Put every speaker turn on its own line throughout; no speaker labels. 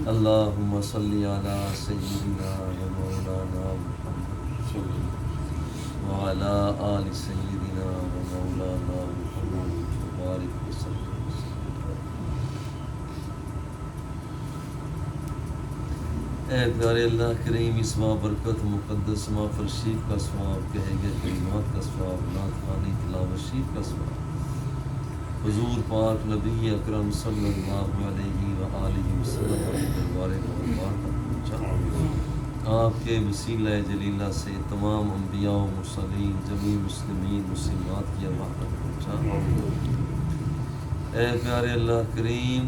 اللہم صلی علی سیدنا و مولانا محمد وعلی آل سیدنا و مولانا محمد وبارک وسلم۔ اے پیارے اللہ کریم، اس برکت مقدس محفل شریف کا ثواب، کہے گئے کلمات کا ثواب، نعت خوانی تلاوت شریف کا ثواب حضور پاک نبی اکرم صلی اللہ علیہ وآلہ وسلم کے دربار مبارک تک پہنچا۔ آپ کے وسیلہ جلیلہ سے تمام انبیاء و مرسلین، جمیع مسلمین مسلمات کی ارواح تک پہنچا۔ اے پیارے اللہ کریم،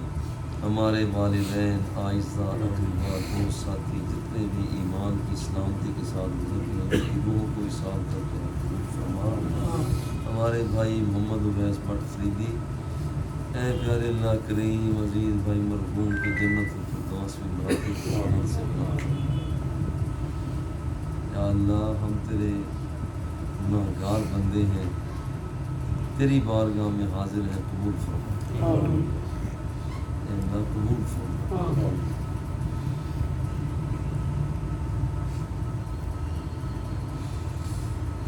ہمارے والدین، آئزہ، اقربا، دوست، ساتھی، جتنے بھی ایمان کی سلامتی کے ساتھ گزر گئے ان کی روحوں کو اصال کر کے قبول فرما۔ ہمارے بھائی محمد اویس بٹ فریدی، اے پیارے اللہ کریم، عزیز بھائی مرحوم کو جنت الفردوس میں بڑھاتے کی رحمت سے بنا۔ یا اللہ، ہم تیرے گناہگار بندے ہیں، تیری بارگاہ میں حاضر ہیں، قبول فرما۔ اے اللہ قبول فرما۔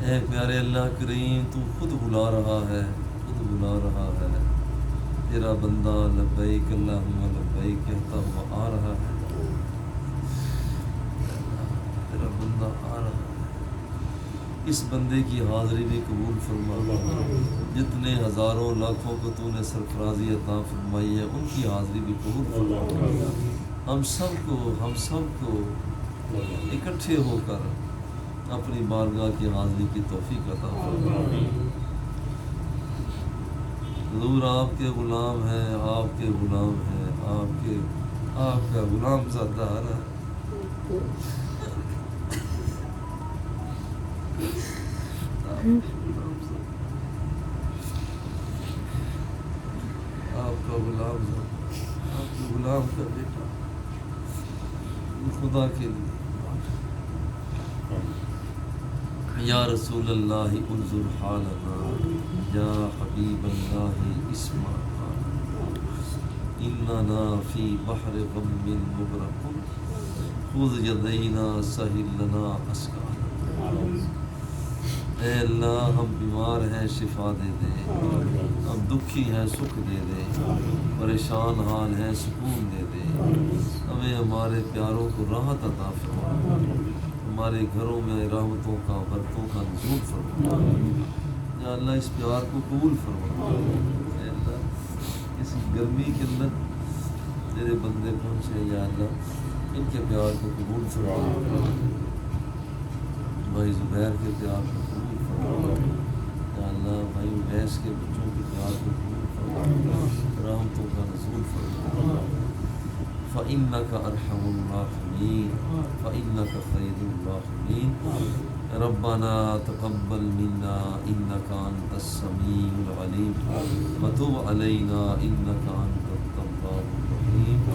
اے پیارے اللہ کریم، تو خود بلا رہا ہے، خود بلا رہا ہے، تیرا بندہ لبیک اللہم لبیک کہتا ہوا آ رہا ہے، تیرا بندہ آ رہا ہے۔ اس بندے کی حاضری بھی قبول فرما۔ جتنے ہزاروں لاکھوں کو تو نے سرفرازی عطا فرمائی ہے ان کی حاضری بھی قبول فرما۔ ہم سب کو اکٹھے ہو کر اپنی بارگاہ کی حاضری کی توفیق عطا فرما۔ حضور آپ کے غلام ہیں، آپ کے غلام ہیں، آپ کا غلام زادہ آ رہا ہے، آپ کا غلام زادہ، آپ کے غلام کا بیٹا خدا کے لیے۔ یا رسول اللہ انظر حالنا، یا حبیب اللہ اسمع حالنا، اننا فی بحر غم مغرق، خذ یدینا سہل لنا اسقانا۔ اے اللہ، ہم بیمار ہیں، شفا دے دے، ہم دکھی ہیں، سکھ دے دے، پریشان حال ہیں، سکون دے دے، ہمیں ہمارے پیاروں کو راحت عطا فرما، ہمارے گھروں میں رحمتوں کا، برکتوں کا نزول فرما۔ یا اللہ، اس پیار کو قبول فرما۔ اے اللہ، اس گرمی کے اندر تیرے بندے پہنچے، یا اللہ ان کے پیار کو قبول فرما، بھائی زبیر کے پیار کو قبول فرما، یا اللہ بھائی اویس کے بچوں کے پیار کو قبول فرما، رحمتوں کا نزول فرما۔ فإنك أرحم الراحمين، فإنك خير الراحمين۔ ربنا تقبل منا إنك أنت السميع العليم وتب علينا إنك أنت التواب الرحيم۔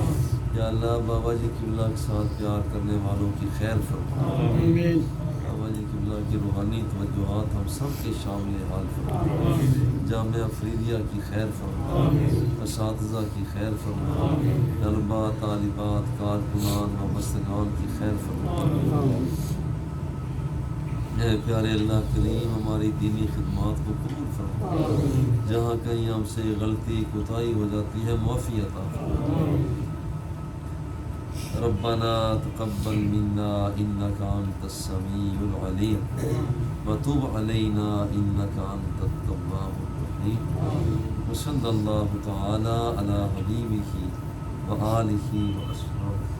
یا اللہ، بابا جی قبلہ کے ساتھ پیار کرنے والوں کی خیر فرما۔ آمین۔ بابا جی قبلہ کی روحانی توجہات ہم سب کے شامل حال فرما۔ جامعہ فریدیہ کی خیر فرما، اساتذہ کی خیر فرما، طلباء، طالبات، کارکنان و بستگان کی خیر فرما۔ اے پیارے اللہ کریم، ہماری دینی خدمات کو قبول فرما، جہاں کہیں ہم سے غلطی کوتاہی ہو جاتی ہے معافی عطا فرما۔ ربنا تقبل منا انك انت السميع العليم وتب علينا انك انت التواب الرحيم۔ وصلی اللہ تعالی علی حبیبہ وآلہ وصحبہ۔